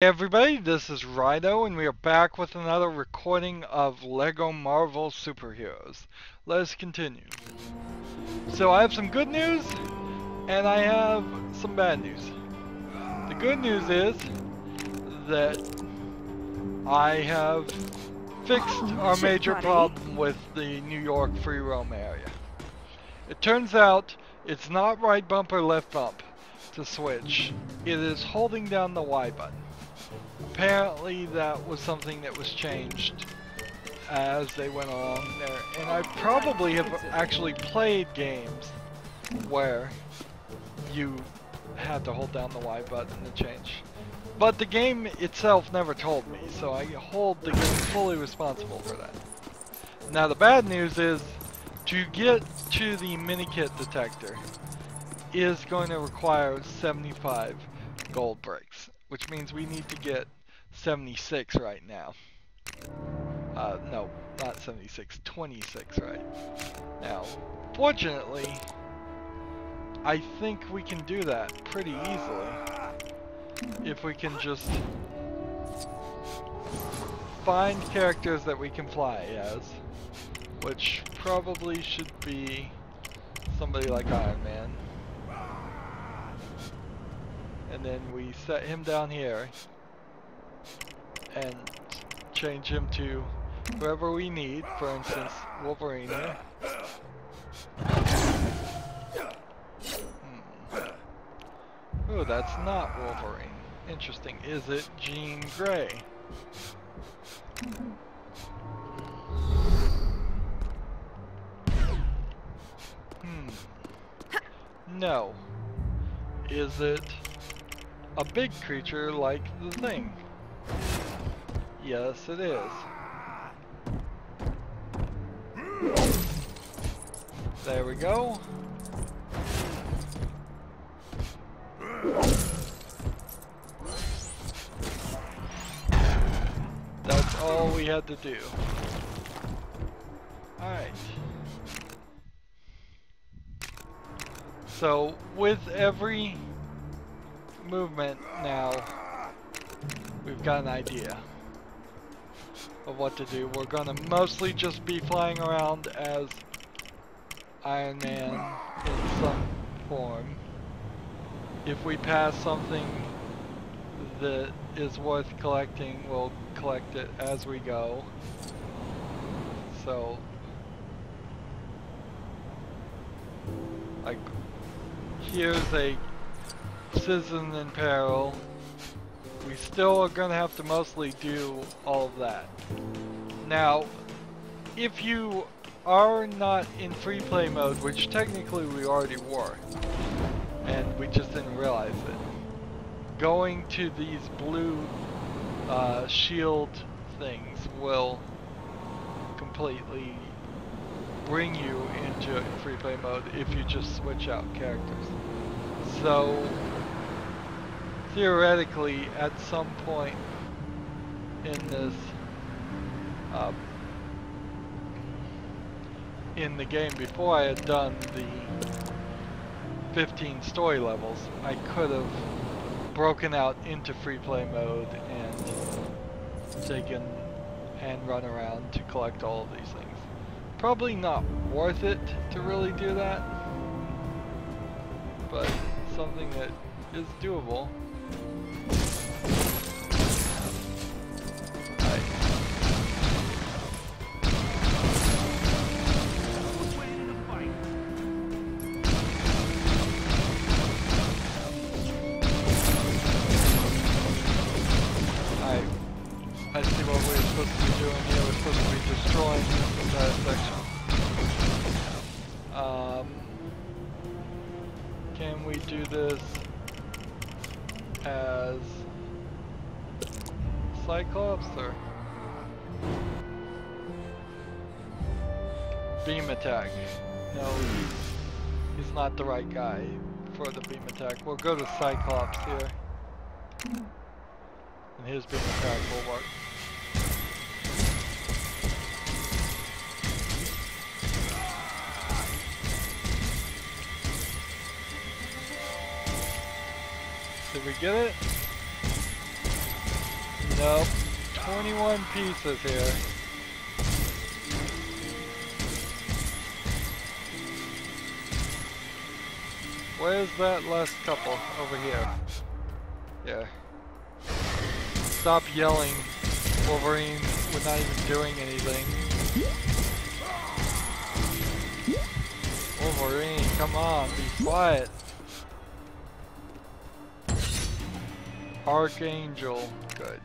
Hey everybody, this is Rydo, and we are back with another recording of LEGO Marvel Superheroes. Let us continue. So I have some good news, and I have some bad news. The good news is that I have fixed our major problem with the New York free roam area. It turns out it's not right bump or left bump to switch. It is holding down the Y button. Apparently that was something that was changed as they went along there, and I probably have actually played games where you had to hold down the Y button to change. But the game itself never told me, so I hold the game fully responsible for that. Now the bad news is, to get to the mini-kit detector is going to require 75 gold bricks, which means we need to get 76 right now. No, not 76, 26 right now. Fortunately, I think we can do that pretty easily if we can just find characters that we can fly as, which probably should be somebody like Iron Man. And then we set him down here and change him to whoever we need, for instance, Wolverine here. Oh, that's not Wolverine. Interesting. Is it Jean Grey? No. Is it a big creature like the Thing? Yes, it is. There we go. That's all we had to do. Alright. So, with every movement now, we've got an idea of what to do. We're gonna mostly just be flying around as Iron Man in some form. If we pass something that is worth collecting, we'll collect it as we go. So, like, here's a citizen in peril. We still are gonna have to mostly do all of that. Now, if you are not in free play mode, which technically we already were, and we just didn't realize it, going to these blue shield things will completely bring you into free play mode if you just switch out characters. So theoretically, at some point in this in the game, before I had done the 15 story levels, I could have broken out into free play mode and taken and run around to collect all of these things. Probably not worth it to really do that, but something that is doable. I see what we're supposed to be doing here. We're supposed to be destroying this entire section. Can we do this as Cyclops or beam attack? No, he's not the right guy for the beam attack. We'll go to Cyclops here, and his beam attack will work. Did we get it? Nope. 21 pieces here. Where's that last couple? Over here. Yeah. Stop yelling, Wolverine. We're not even doing anything. Wolverine, come on, be quiet. Archangel, good.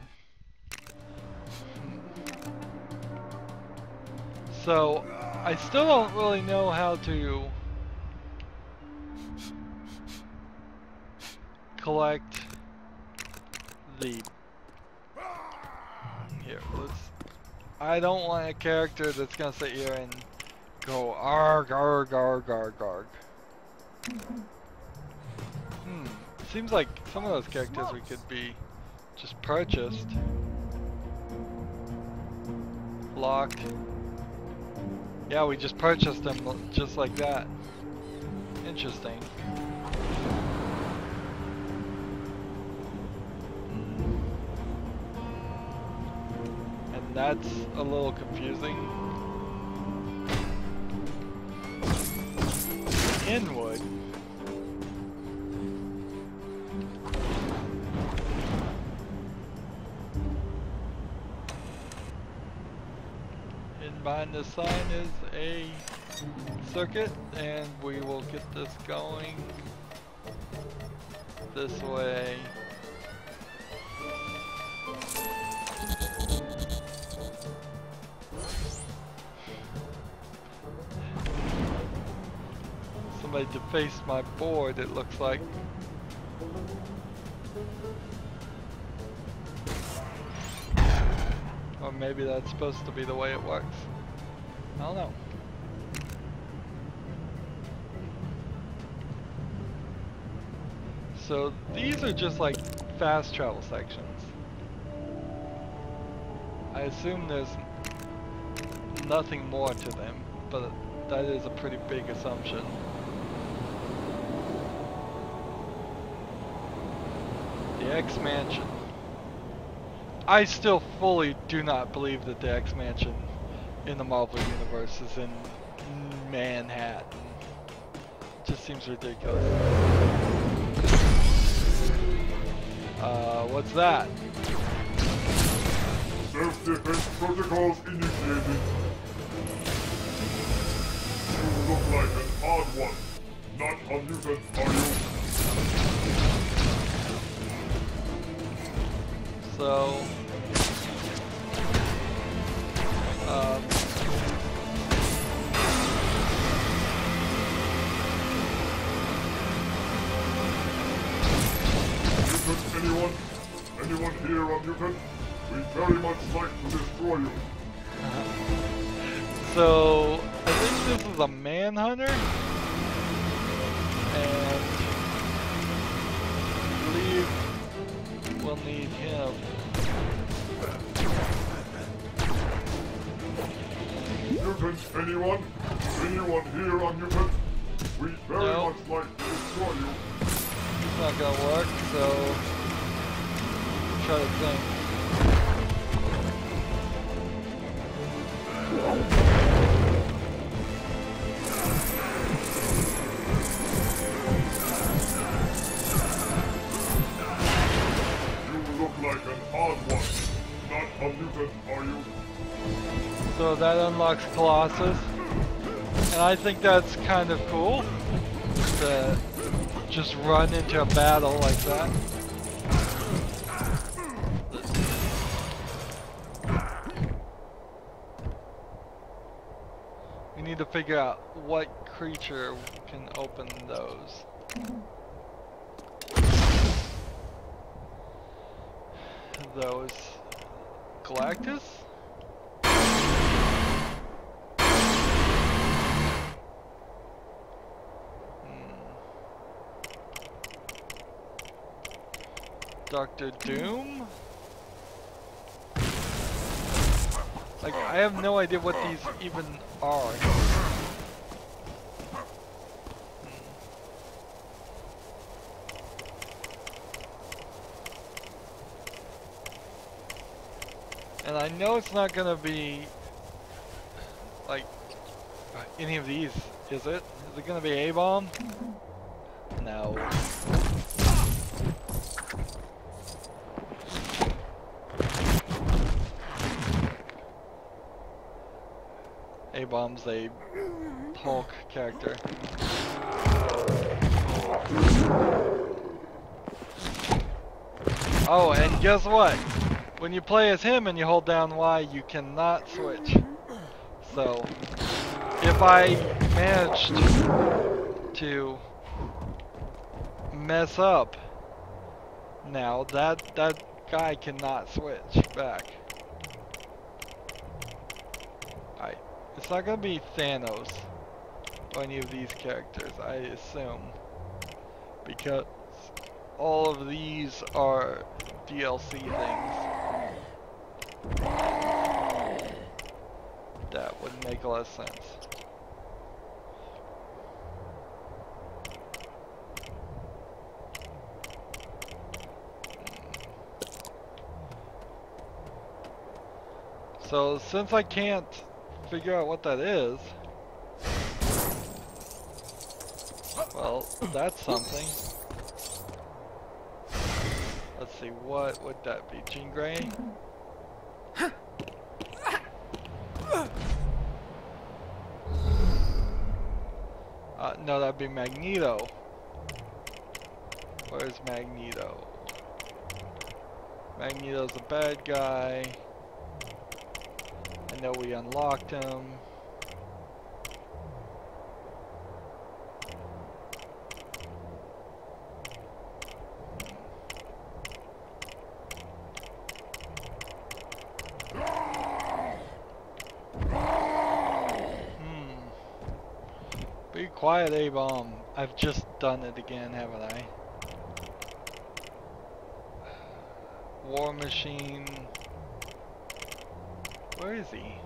So, I still don't really know how to collect the... Here, let's... I don't want a character that's gonna sit here and go arg arg arg arg arg. Seems like some of those characters we could be just purchased. Locked. Yeah, we just purchased them just like that. Interesting. And that's a little confusing. Inwood. Behind the sign is a circuit, and we will get this going this way. Somebody defaced my board, it looks like. Or maybe that's supposed to be the way it works. I don't know. So these are just like fast travel sections. I assume there's nothing more to them, but that is a pretty big assumption. The X Mansion. I still fully do not believe that the X Mansion in the Marvel Universe is in Manhattan. It just seems ridiculous. What's that? Self-defense protocols initiated. You look like an odd one. Not a mutant, are you? So... Anyone here a mutant? We'd very much like to destroy you. So, I think this is a manhunter, and I believe we'll need him. Mutants, anyone? Anyone here a mutant? We'd very much like to destroy you. It's not gonna work, so try to think. You look like an odd one. Not a mutant, are you? So that unlocks Colossus. And I think that's kind of cool. To just run into a battle like that. We need to figure out what creature can open those. Those Galactus? Dr. Doom? Like, I have no idea what these even are. And I know it's not gonna be like any of these, is it? Is it gonna be A-bomb? No. A-bomb's a Hulk character. Oh, and guess what? When you play as him and you hold down Y, you cannot switch. So, if I managed to mess up now, that guy cannot switch back. Alright, it's not gonna be Thanos or any of these characters, I assume, because all of these are DLC things. That wouldn't make a lot of sense. So since I can't figure out what that is, well, that's something. Let's see, what would that be? Jean Grey? No, that'd be Magneto. Where's Magneto? Magneto's a bad guy. I know we unlocked him. Be quiet, A-bomb. I've just done it again, haven't I? War Machine. Where is he?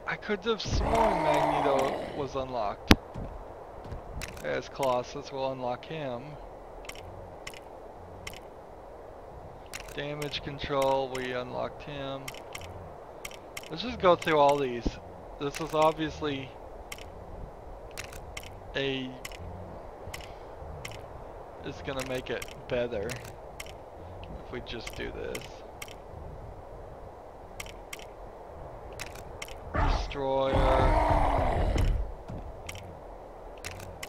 I could have sworn Magneto was unlocked. There's Colossus, we'll unlock him. Damage control, we unlocked him. Let's just go through all these. This is obviously it's gonna make it better if we just do this. Destroyer,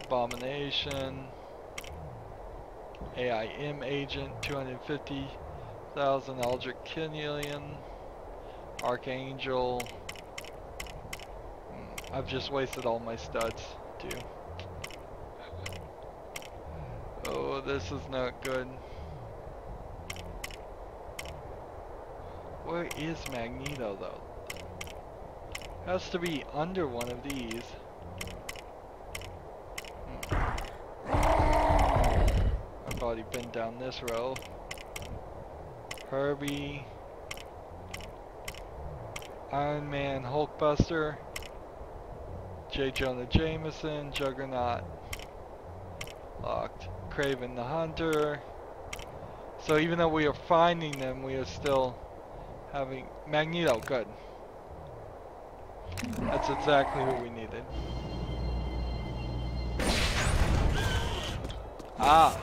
Abomination, AIM agent, 250,000, Aldrich Killian, Archangel. I've just wasted all my studs too. Oh, this is not good. Where is Magneto though? Has to be under one of these. I've already been down this row. Herbie, Iron Man, Hulkbuster, J. Jonah Jameson, Juggernaut, locked. Kraven the Hunter. So even though we are finding them, we are still having Magneto. Good. That's exactly who we needed. Ah!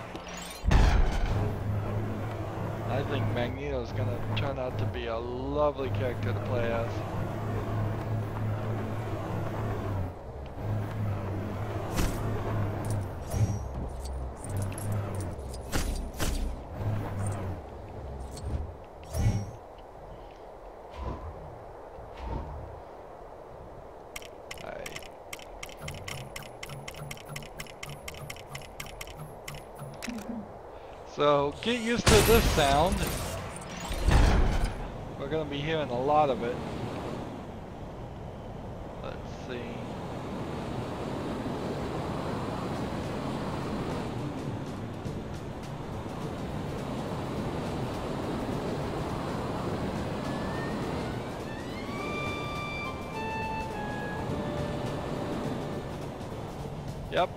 I think Magneto's gonna turn out to be a lovely character to play as. So get used to this sound. We're gonna be hearing a lot of it. Let's see. Yep.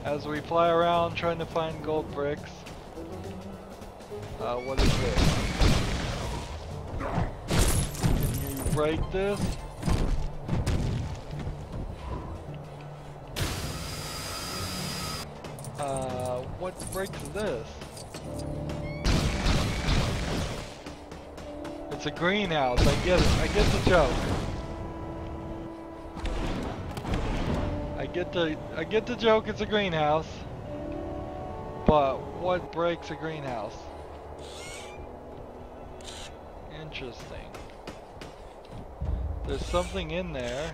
as we fly around trying to find gold bricks. What is this? Can you break this? What breaks this? It's a greenhouse. I get it. I get the joke. I get the joke. It's a greenhouse. But what breaks a greenhouse? Interesting. There's something in there.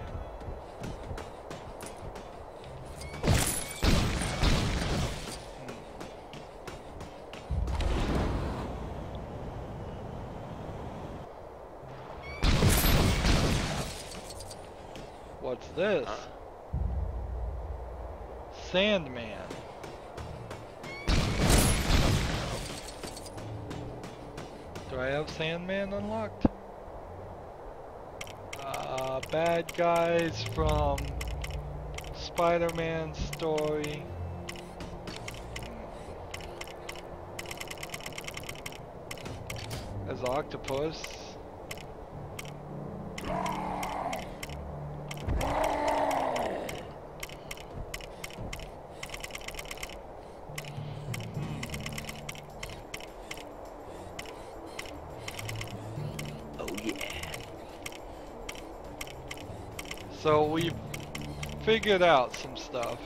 What's this? Sandman. Do I have Sandman unlocked? Bad guys from Spider-Man's story. As octopus. So we've figured out some stuff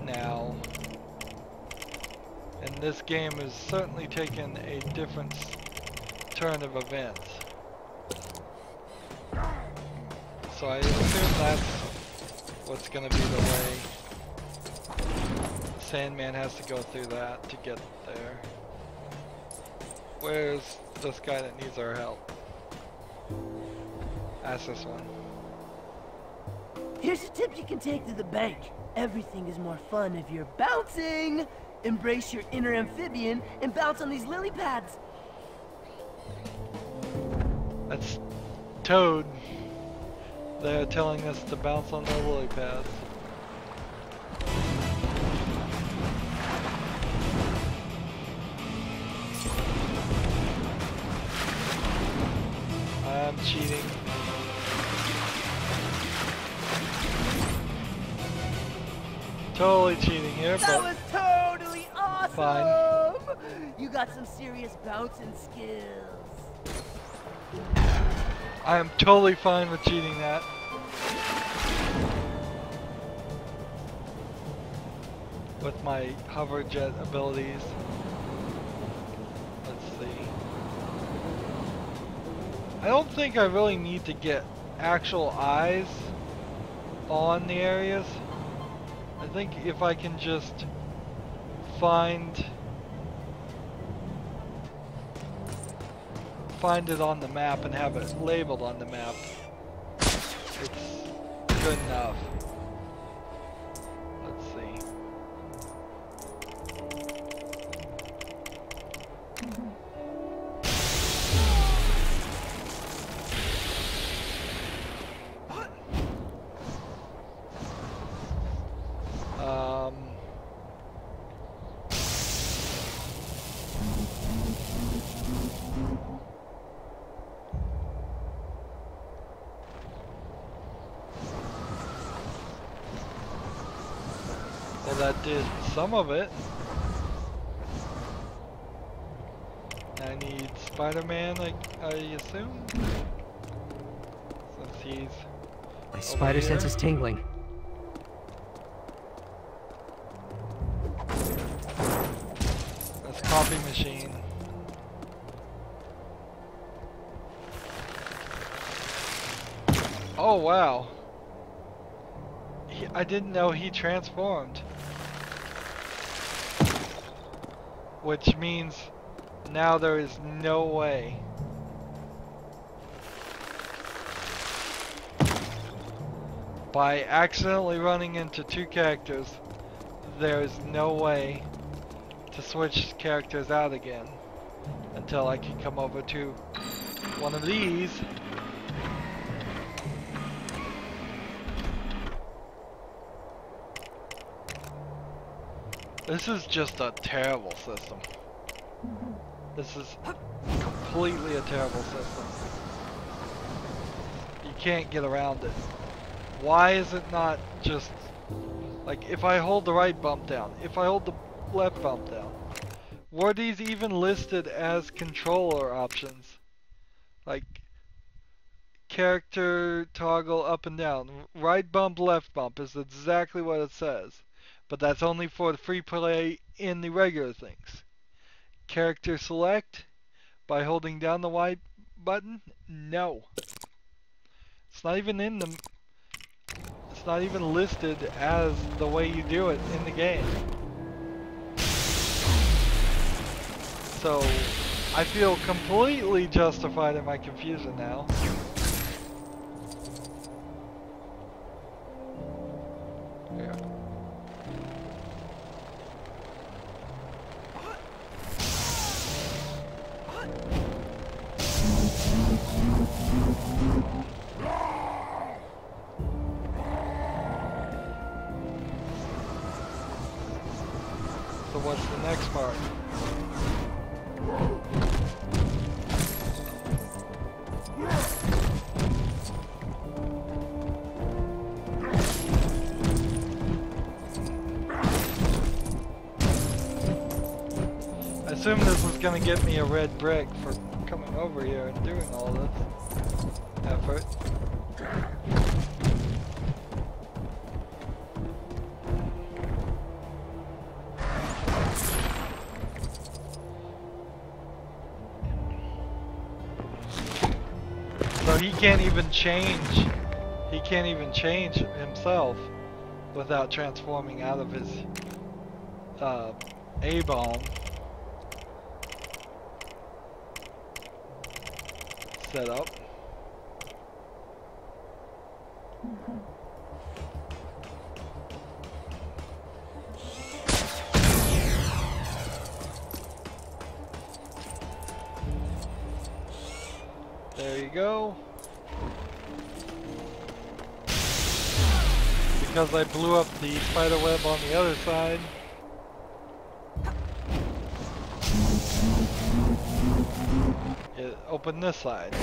now, and this game has certainly taken a different turn of events. So I assume that's what's going to be the way. Sandman has to go through that to get there. Where's this guy that needs our help? That's this one. Here's a tip you can take to the bank. Everything is more fun if you're bouncing. Embrace your inner amphibian and bounce on these lily pads. That's Toad. They're telling us to bounce on the lily pads. I'm cheating. Totally cheating here, That but was totally awesome! fine. You got some serious bouncing skills. I am totally fine with cheating that. With my hover jet abilities. Let's see. I don't think I really need to get actual eyes on the areas. I think if I can just find it on the map and have it labeled on the map, it's good enough. Let's see. Well, that did some of it. I need Spider-Man, I assume? Since he's My spider sense is tingling. That's copy machine. Oh wow. I didn't know he transformed. Which means now there is no way by accidentally running into two characters, there's no way to switch characters out again until I can come over to one of these. This is just a terrible system. This is completely a terrible system. You can't get around it. Why is it not just, like, if I hold the right bump down, if I hold the left bump down, were these even listed as controller options? Like, character toggle up and down, right bump, left bump is exactly what it says. But that's only for the free play in the regular things. Character select by holding down the Y button? No. It's not even in the... It's not even listed as the way you do it in the game. So, I feel completely justified in my confusion now. Yeah. So what's the next part? I assume this is gonna get me a red brick for coming over here and doing all this effort. So he can't even change. He can't even change himself without transforming out of his A-bomb setup. There you go. Because I blew up the spider web on the other side. It opened this side.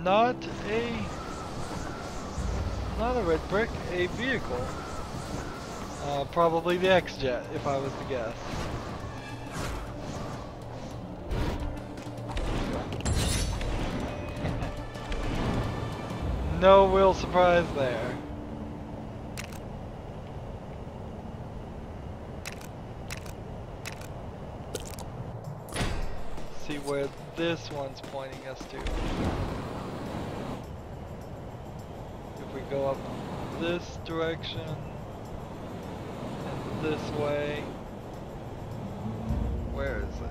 Not a red brick, a vehicle. Probably the X-Jet, if I was to guess. No real surprise there. See where this one's pointing us to. If we go up this direction and this way, where is it?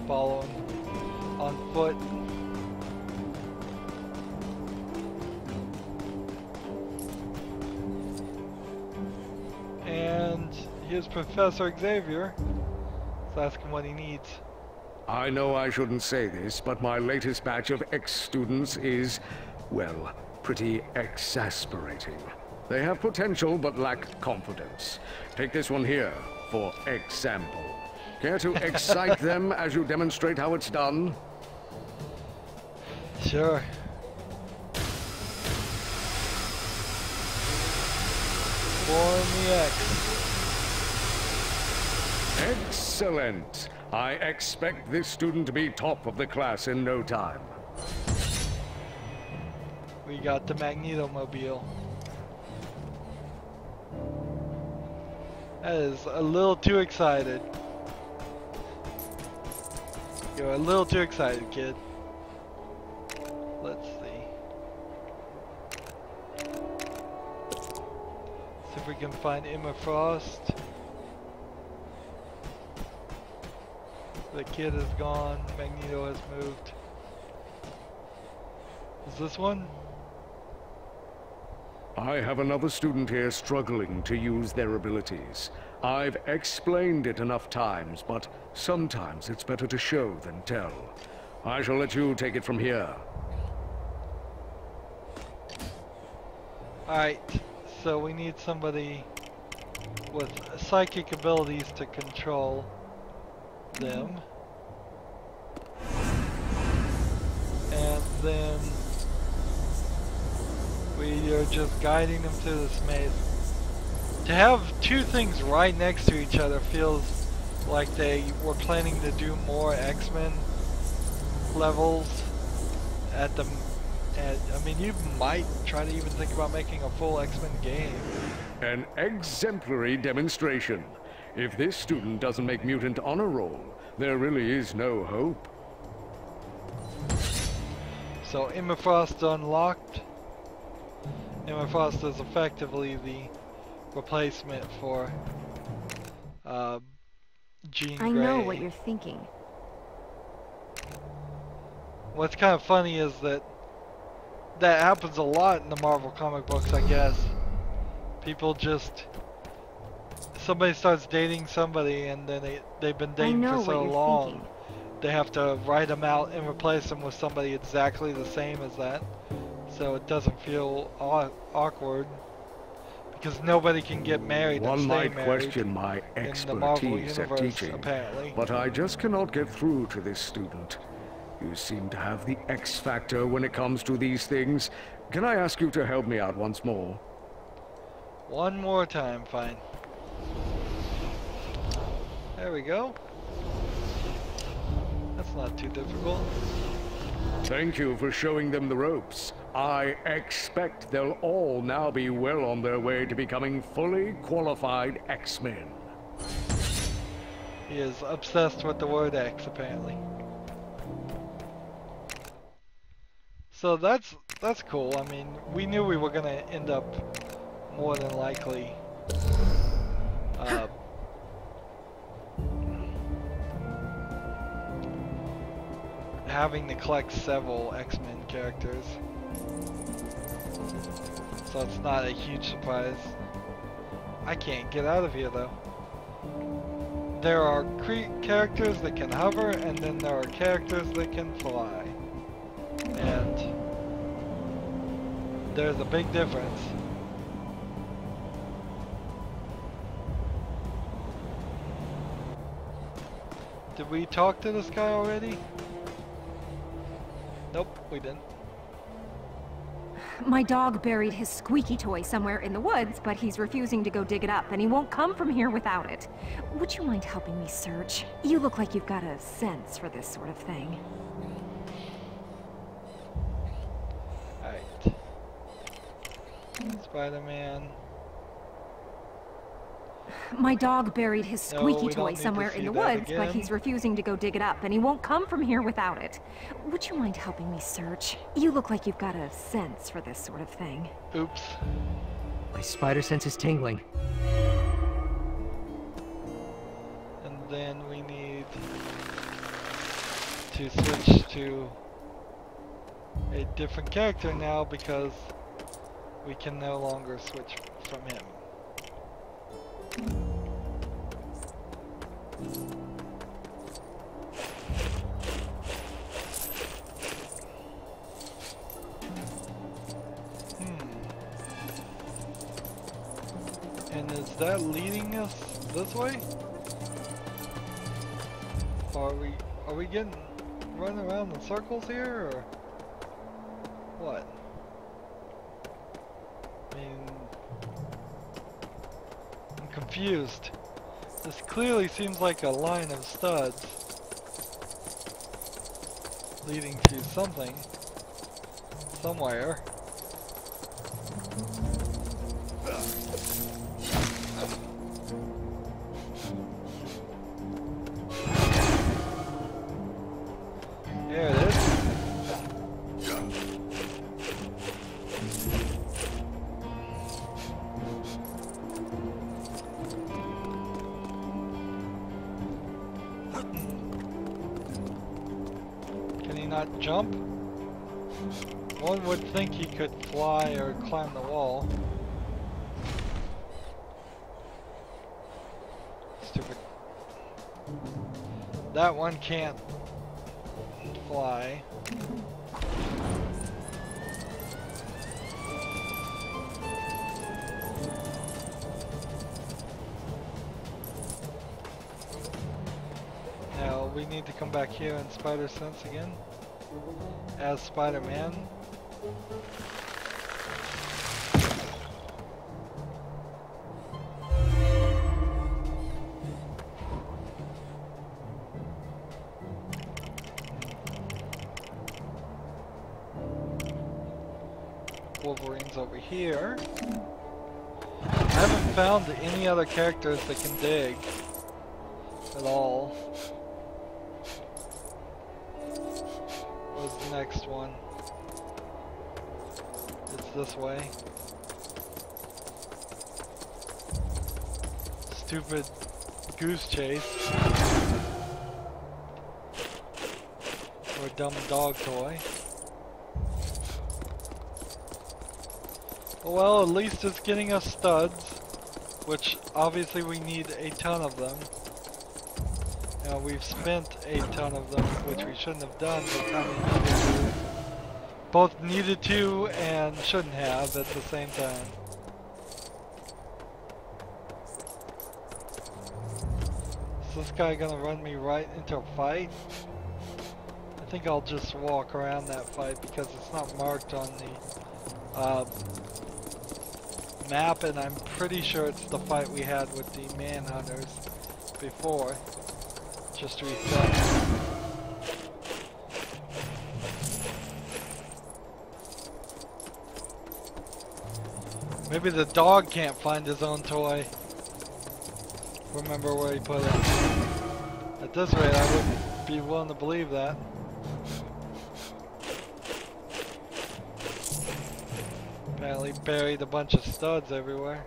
Following on foot. And here's Professor Xavier. Let's ask him what he needs. I know I shouldn't say this, but my latest batch of ex-students is, well, pretty exasperating. They have potential but lack confidence. Take this one here, for example. Care to excite them as you demonstrate how it's done? Sure. Form the X. Excellent. I expect this student to be top of the class in no time. We got the Magneto-mobile. That is a little too excited. You're a little too excited, kid. Let's see. See if we can find Emma Frost. The kid is gone. Magneto has moved. Is this one? I have another student here struggling to use their abilities. I've explained it enough times, but sometimes it's better to show than tell. I shall let you take it from here. Alright, so we need somebody with psychic abilities to control them. And then we are just guiding them through this maze. To have two things right next to each other feels like they were planning to do more X-Men levels at the... I mean, you might try to even think about making a full X-Men game. An exemplary demonstration. If this student doesn't make mutant honor roll, there really is no hope. So Immerfrost unlocked. Immerfrost is effectively the replacement for Jean Grey. I know what you're thinking. What's kind of funny is that happens a lot in the Marvel comic books, I guess. People just... Somebody starts dating somebody and then they've been dating for so long. Thinking. They have to write them out and replace them with somebody exactly the same as that. So it doesn't feel awkward. Because nobody can get married and stay married. One might question my expertise at teaching, apparently. But I just cannot get through to this student. You seem to have the X factor when it comes to these things. Can I ask you to help me out once more? One more time, fine. There we go. That's not too difficult. Thank you for showing them the ropes. I expect they'll all now be well on their way to becoming fully qualified X-Men. He is obsessed with the word X, apparently. So that's cool. I mean, we knew we were gonna end up more than likely having to collect several X-Men characters. So it's not a huge surprise. I can't get out of here though. There are characters that can hover, and then there are characters that can fly. And there's a big difference. Did we talk to this guy already? Nope, we didn't. My dog buried his squeaky toy somewhere in the woods, but he's refusing to go dig it up, and he won't come from here without it. Would you mind helping me search? You look like you've got a sense for this sort of thing. Alright. Spider-Man. My dog buried his squeaky toy somewhere in the woods, but he's refusing to go dig it up, and he won't come from here without it. Would you mind helping me search? You look like you've got a sense for this sort of thing. Oops. My spider sense is tingling. And then we need to switch to a different character now because we can no longer switch from him. And is that leading us this way? Or are we getting run around in circles here, or what? I mean, I'm confused. This clearly seems like a line of studs leading to something, somewhere. There it is. Can he not jump? One would think he could fly or climb the wall. Stupid. That one can't fly. Now we need to come back here and spider sense again as Spider-Man. Wolverine's over here. I haven't found any other characters that can dig at all. What's the next one? It's this way. Stupid goose chase. Or a dumb dog toy. Well, at least it's getting us studs, which obviously we need a ton of them. Now we've spent a ton of them, which we shouldn't have done, but kind of needed to. Both needed to and shouldn't have at the same time. Is this guy gonna run me right into a fight? I think I'll just walk around that fight because it's not marked on the map, and I'm pretty sure it's the fight we had with the manhunters before. Just reset. Maybe the dog can't find his own toy. Remember where he put it. At this rate, I wouldn't be willing to believe that. Apparently buried a bunch of studs everywhere.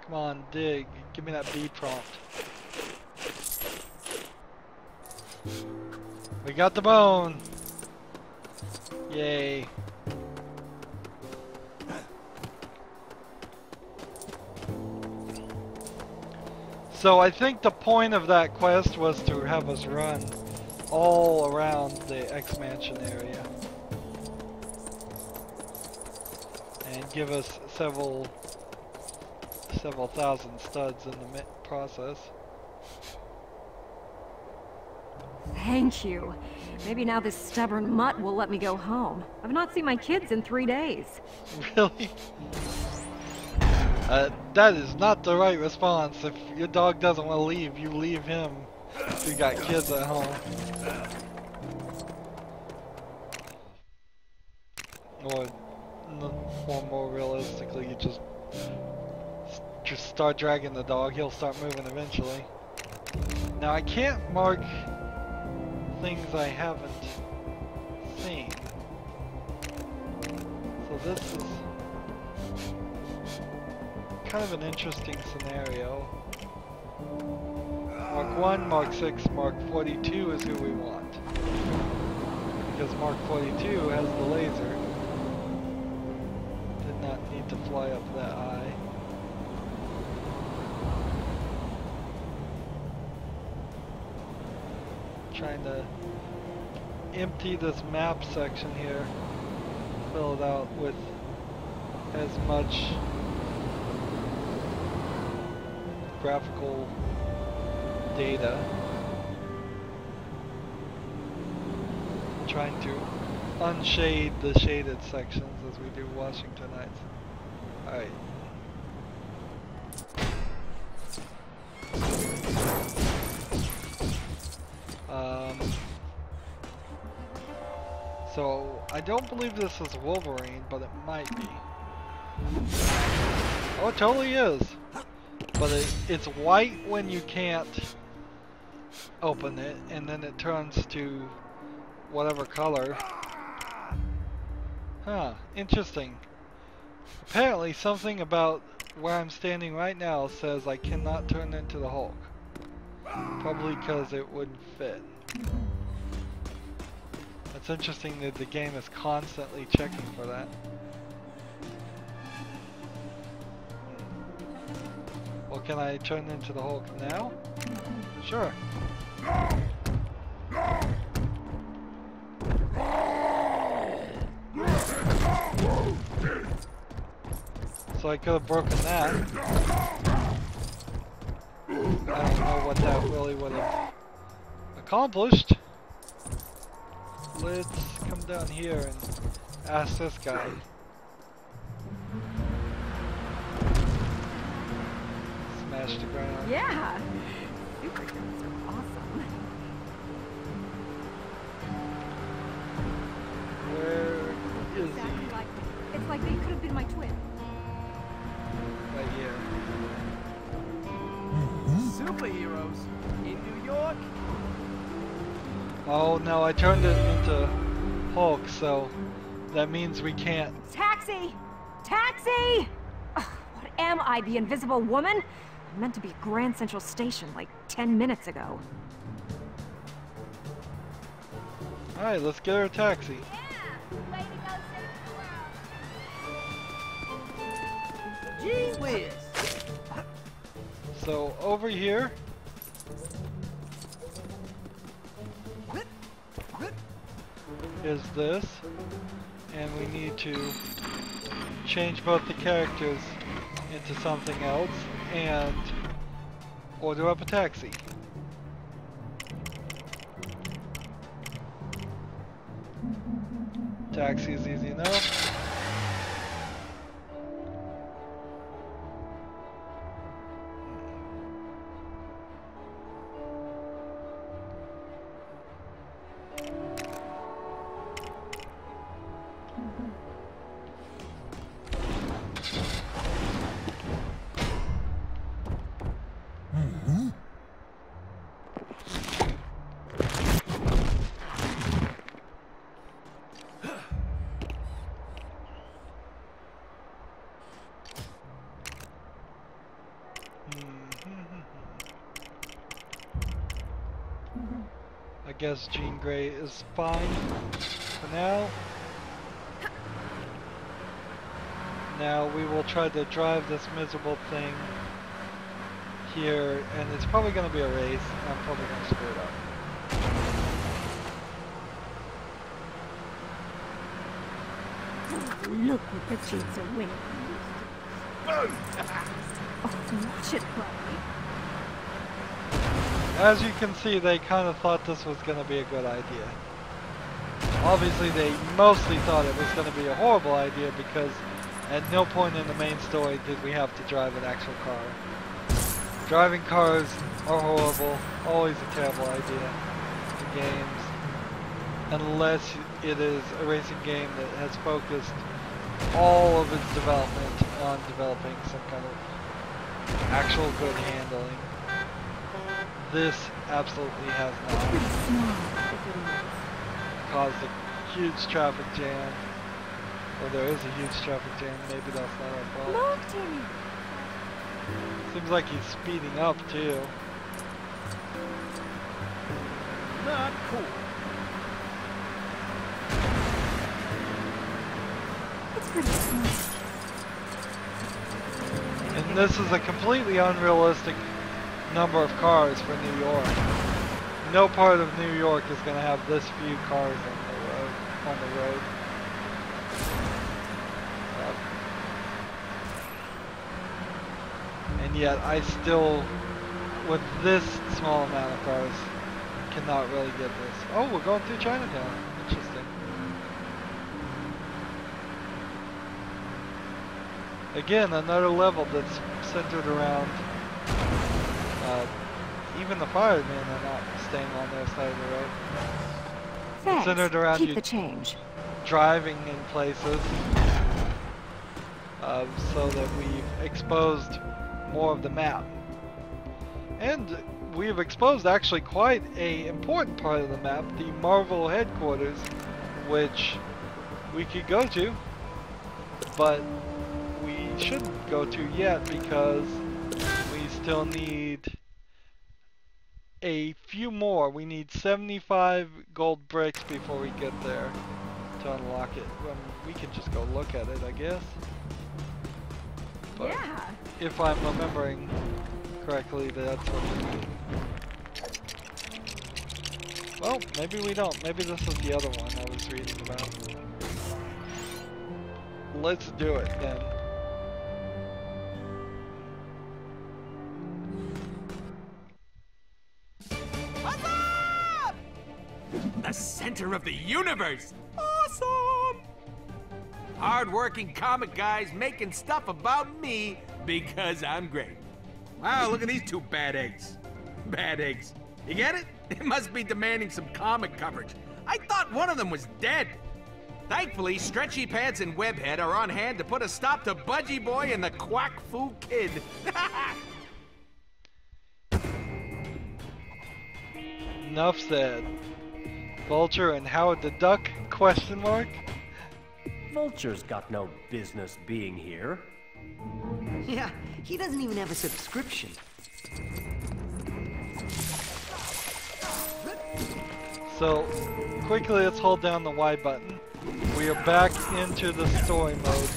Come on, dig. Give me that B prompt. We got the bone! Yay. So I think the point of that quest was to have us run all around the X-Mansion area. And give us several thousand studs in the process. Thank you. Maybe now this stubborn mutt will let me go home. I've not seen my kids in 3 days. Really? That is not the right response. If your dog doesn't want to leave, you leave him if you got kids at home. Or more realistically, you just start dragging the dog. He'll start moving eventually. Now I can't mark things I haven't seen. So this is kind of an interesting scenario. Mark 1, Mark 6, Mark 42 is who we want. Because Mark 42 has the laser. Did not need to fly up that high. Trying to empty this map section here, fill it out with as much graphical data. Trying to unshade the shaded sections as we do Washingtonites. Alright. So, I don't believe this is Wolverine, but it might be. Oh, it totally is! But it's white when you can't open it, and then it turns to whatever color. Huh, interesting. Apparently something about where I'm standing right now says I cannot turn into the Hulk. Probably because it wouldn't fit. It's interesting that the game is constantly checking for that. Well, can I turn into the Hulk now? Sure. So I could have broken that. I don't know what that really would have accomplished. Let's come down here and ask this guy. Smash the ground. Yeah. Superheroes are awesome. Where is Exactly he? like me. It's like they could have been my twin. Right here. Superheroes in New York? Oh no, I turned it into Hulk, so that means we can't. Taxi! Taxi! Ugh, what am I, the invisible woman? I meant to be at Grand Central Station like 10 minutes ago. Alright, let's get her a taxi. Gee whiz! So over here is this, and we need to change both the characters into something else and order up a taxi. Taxi is easy enough. I guess Jean Grey is fine for now. Now we will try to drive this miserable thing here, and it's probably going to be a race, and I'm probably going to screw it up. Look what the kids are winning. Oh, watch it, Chloe. As you can see, they kind of thought this was going to be a good idea. Obviously, they mostly thought it was going to be a horrible idea because at no point in the main story did we have to drive an actual car. Driving cars are horrible, always a terrible idea in games, unless it is a racing game that has focused all of its development on developing some kind of actual good handling. This absolutely has not caused a huge traffic jam. Or there is a huge traffic jam, maybe that's not our fault. Look, Timmy. Seems like he's speeding up too. Not cool. It's pretty smart. And this is a completely unrealistic number of cars for New York. No part of New York is going to have this few cars on the road. And yet I still, with this small amount of cars, cannot really get this. Oh, we're going through Chinatown. Interesting. Again, another level that's centered around even the firemen are not staying on their side of the road. Thanks. Centered around Keep you the change. driving in places, so that we've exposed more of the map. And we've exposed actually quite a important part of the map, the Marvel headquarters, which we could go to, but we shouldn't. go to yet because we still need a few more. We need 75 gold bricks before we get there to unlock it. Well, we can just go look at it, I guess. But Yeah. if I'm remembering correctly, that's what we need. Well, maybe we don't. Maybe this is the other one I was reading about. Let's do it then. The center of the universe! Awesome! Hard-working comic guys making stuff about me because I'm great. Wow, look at these two bad eggs. Bad eggs. You get it? It must be demanding some comic coverage. I thought one of them was dead. Thankfully, Stretchy Pants and Webhead are on hand to put a stop to Budgie Boy and the Quack Fu Kid. Enough said. Vulture and Howard the Duck? Question mark? Vulture's got no business being here. Yeah, he doesn't even have a subscription. So, quickly let's hold down the Y button. We are back into the story mode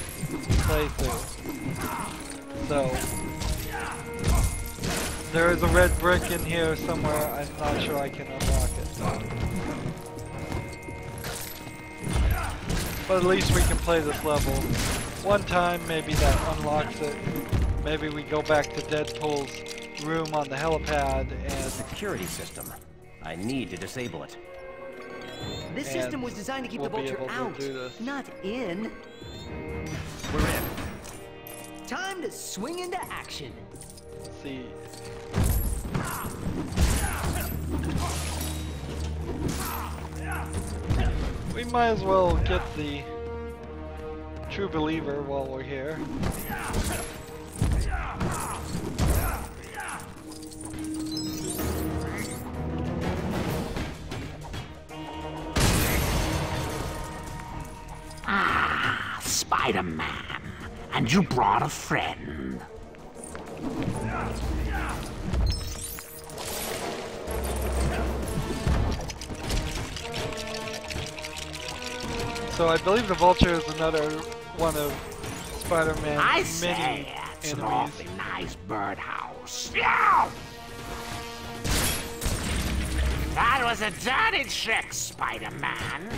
playthrough. So, there is a red brick in here somewhere. I'm not sure I can unlock it. But at least we can play this level one time. Maybe that unlocks it. Maybe we go back to Deadpool's room on the helipad and... Security system. I need to disable it. This system was designed to keep the Vulture out, not in. We're in. Time to swing into action. Let's see. We might as well get the True Believer while we're here. Ah, Spider-Man. And you brought a friend. So I believe the Vulture is another one of Spider-Man's I many say, it's an enemies. awfully nice birdhouse. Yeah! That was a dirty trick, Spider-Man.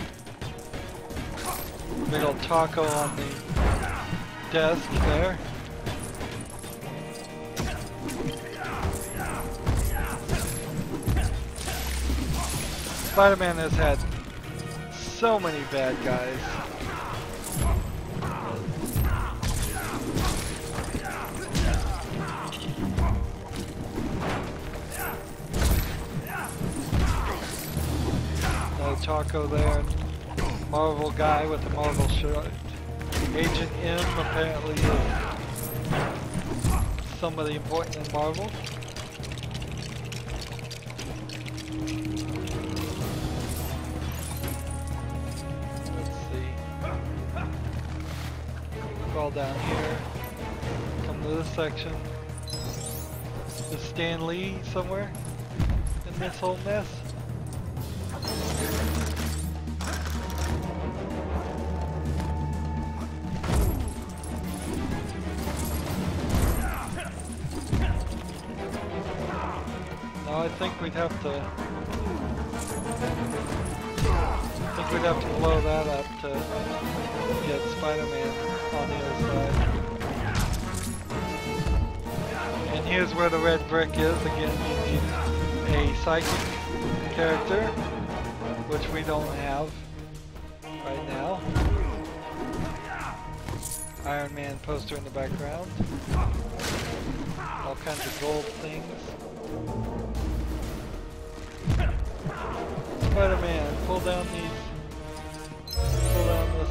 Big old taco on the desk there. Spider-Man has had so many bad guys. No taco there. Marvel guy with the Marvel shirt. Agent M apparently is somebody important in Marvel. Let's see. Crawl down here. Come to this section. Is Stan Lee somewhere in this whole mess? I think we'd have to blow that up to get Spider-Man on the other side. And here's where the red brick is. Again, you need a psychic character, which we don't have right now. Iron Man poster in the background. All kinds of gold things. Spider-Man, pull down this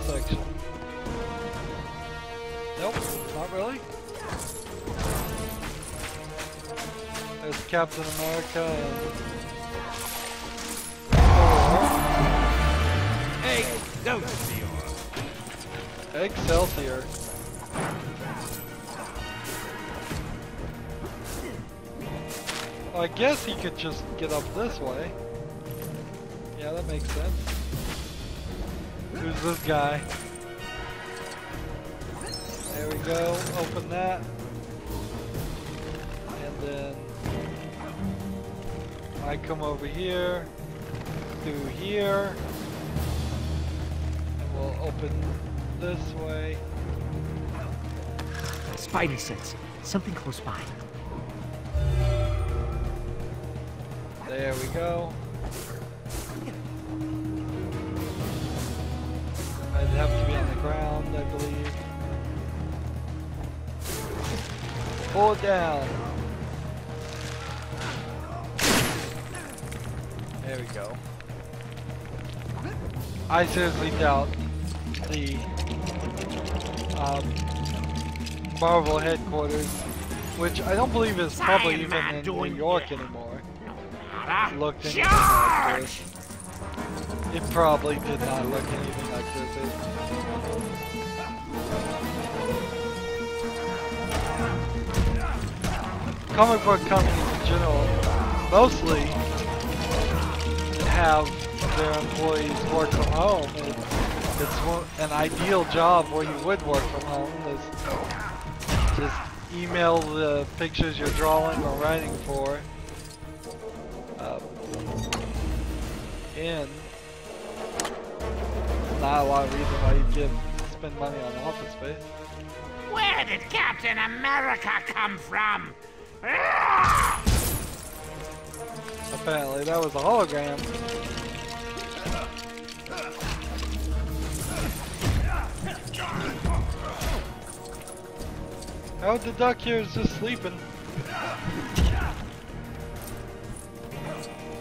section. Nope, not really. There's Captain America and Excelsior. Excelsior. Well, I guess he could just get up this way. Yeah, that makes sense. Who's this guy? There we go, open that. And then I come over here, through here, and we'll open this way. Spidey sense. Something close by. There we go. I'd have to be on the ground, I believe. Pull it down. There we go. I seriously doubt the Marvel headquarters, which I don't believe is probably even in New York anymore, looked anything like this. It probably did not look anything like this. Comic book companies in general mostly have their employees work from home. It's an ideal job where you would work from home. Just email the pictures you're drawing or writing for in. Not a lot of reason why you'd spend money on office space. Where did Captain America come from? Apparently that was a hologram. Oh, the duck here is just sleeping.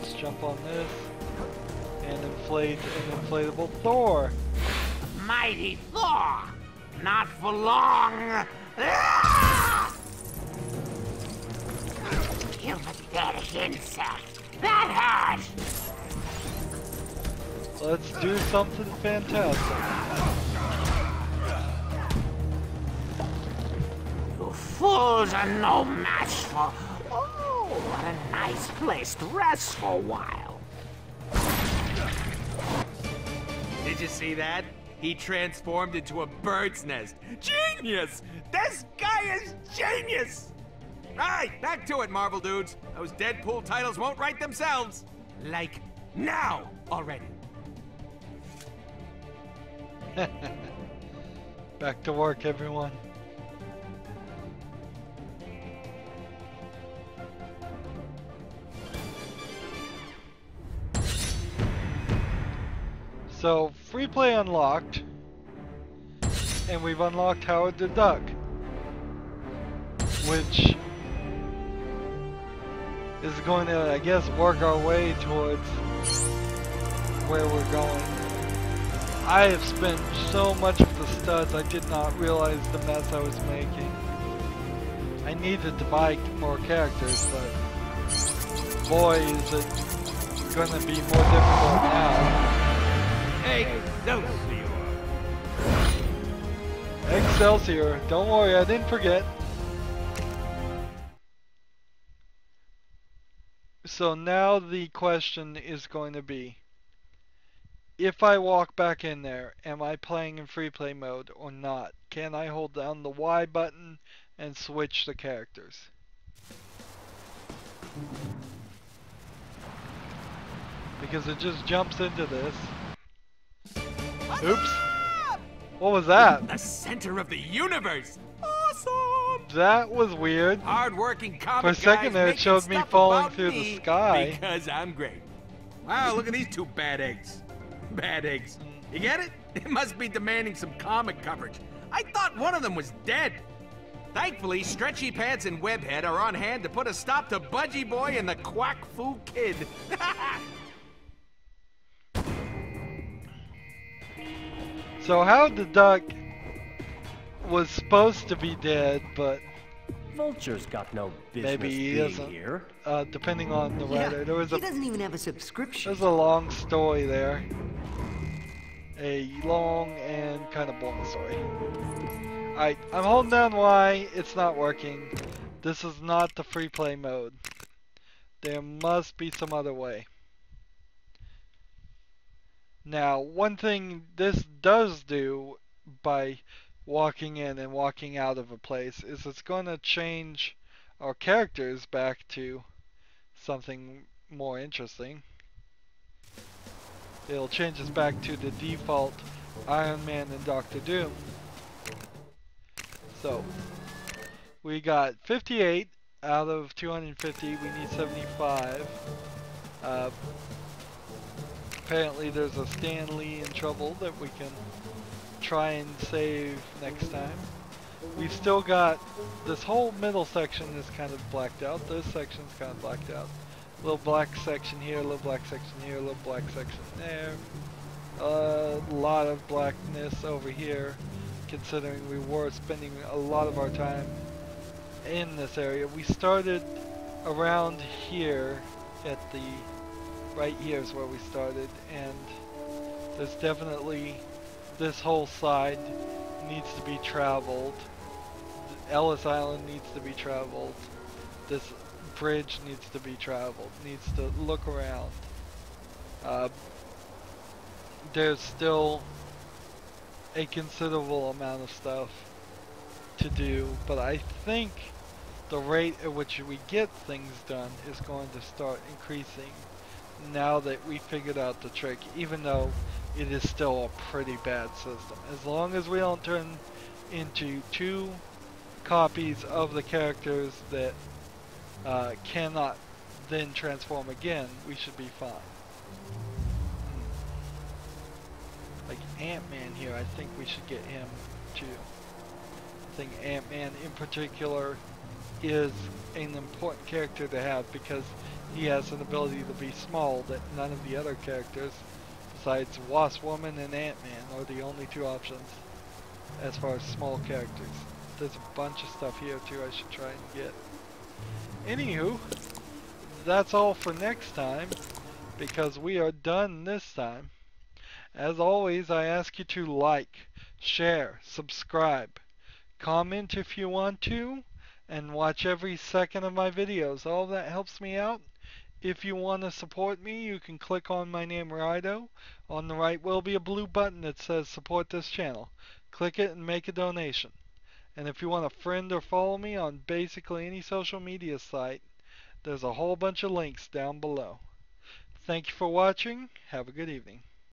Let's jump on this and inflate an inflatable Thor. Mighty Thor! Not for long! You pathetic insect! That hurt! Let's do something fantastic. You fools are no match for... Oh, what a nice place to rest for a while. Did you see that? He transformed into a bird's nest. Genius! This guy is genius! Alright, back to it, Marvel dudes. Those Deadpool titles won't write themselves. Like, now already. Back to work, everyone. So, free play unlocked, and we've unlocked Howard the Duck, which is going to, I guess, work our way towards where we're going. I have spent so much of the studs, I did not realize the mess I was making. I needed to buy more characters, but boy, is it going to be more difficult now. Excelsior! Don't worry, I didn't forget. So now the question is going to be, if I walk back in there, am I playing in free play mode or not? Can I hold down the Y button and switch the characters? Because it just jumps into this. Oops. What was that? The center of the universe. Awesome. That was weird. Hard-working comic For a second there, it showed me falling through the sky. Because I'm great. Wow, look at these two bad eggs. Bad eggs. You get it? It must be demanding some comic coverage. I thought one of them was dead. Thankfully, Stretchy Pants and Webhead are on hand to put a stop to Budgie Boy and the Quack Fu Kid. So Howard the Duck was supposed to be dead, but Vulture's got no business maybe he being isn't. here. Depending on the writer. There was he doesn't even have a subscription. There's a long story there. A long and kind of boring story. Alright, I'm holding down Y. It's not working. This is not the free play mode. There must be some other way. Now, one thing this does do by walking in and walking out of a place is it's going to change our characters back to something more interesting. It'll change us back to the default Iron Man and Doctor Doom. So, we got 58 out of 250. We need 75. Apparently there's a Stan Lee in trouble that we can try and save next time. We've still got this whole middle section is kind of blacked out. This section's kind of blacked out. A little black section here, a little black section here, a little black section there. A lot of blackness over here, considering we were spending a lot of our time in this area. We started around here at the right here is where we started, and there's definitely this whole side needs to be traveled. Ellis Island needs to be traveled. This bridge needs to be traveled. Needs to look around. There's still a considerable amount of stuff to do, but I think the rate at which we get things done is going to start increasing now that we figured out the trick, even though it is still a pretty bad system. As long as we don't turn into 2 copies of the characters that cannot then transform again, we should be fine. Like Ant-Man here, I think we should get him too. I think Ant-Man in particular is an important character to have because he has an ability to be small that none of the other characters besides Wasp Woman and Ant-Man are the only 2 options as far as small characters. There's a bunch of stuff here too I should try and get. Anywho, that's all for next time because we are done this time. As always, I ask you to like, share, subscribe, comment if you want to, and watch every second of my videos. All of that helps me out. If you want to support me, you can click on my name, Rydo. On the right will be a blue button that says support this channel. Click it and make a donation. And if you want to friend or follow me on basically any social media site, there's a whole bunch of links down below. Thank you for watching. Have a good evening.